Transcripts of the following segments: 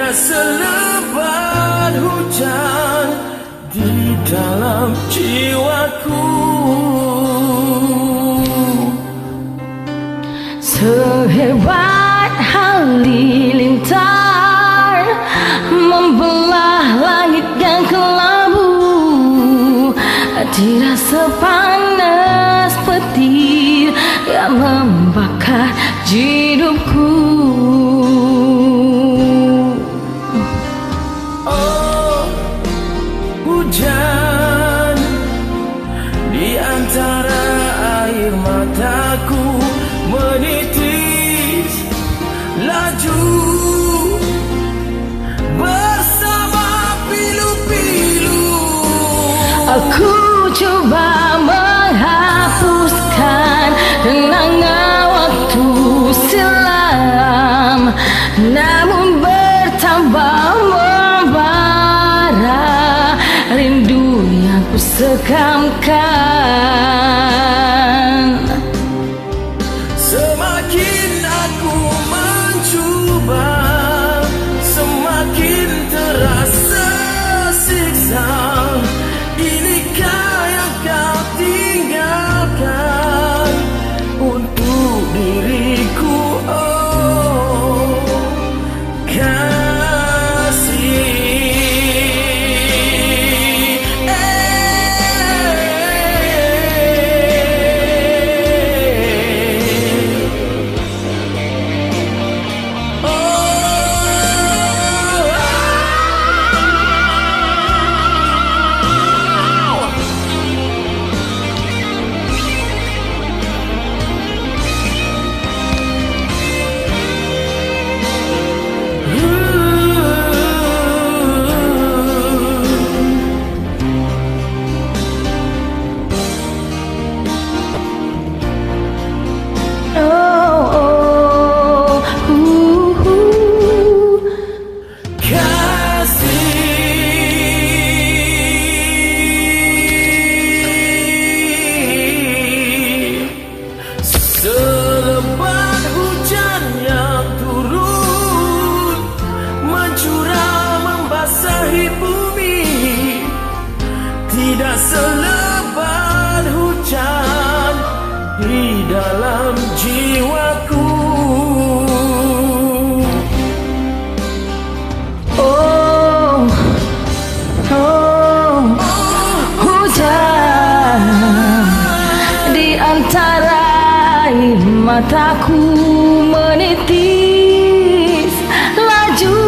Tidak selebat hujan di dalam jiwaku. Sehebat halilintar membelah langit yang kelabu, tidak sepanas petir yang membakar hidupku. Oh, hujan di antara air mataku menitis laju bersama pilu-pilu. Aku coba menghapuskan kenangan waktu silam, namun bertambah membara rindu yang ku sekamkan. Semakin aku mencuba, semakin terasa siksa. Inikah yang kau tinggalkan untuk diriku, oh kasih. Selebat hujan yang turun mencurah membasahi bumi, tidak selebat hujan di dalam jiwaku. Oh, oh, hujan di antara air mataku menitis laju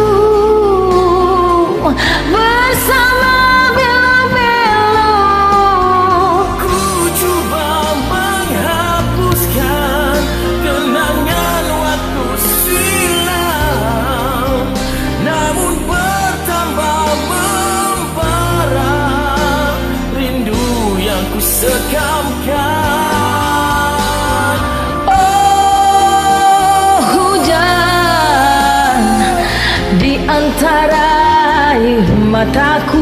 bersama belo-belo. Ku coba menghapuskan kenangan waktu silam, namun bertambah membara rindu yang ku sekamkan. Antara air mataku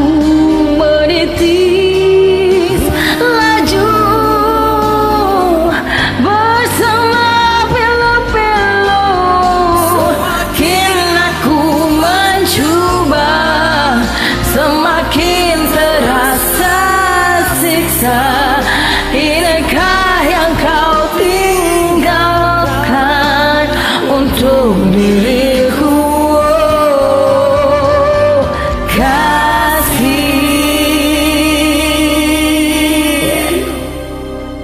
menitis laju bersama pilu-pilu. Semakin aku mencuba, semakin terasa siksa. Inikah yang kau tinggalkan untuk diriku,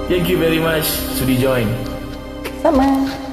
Thank you very much sudi join. sama.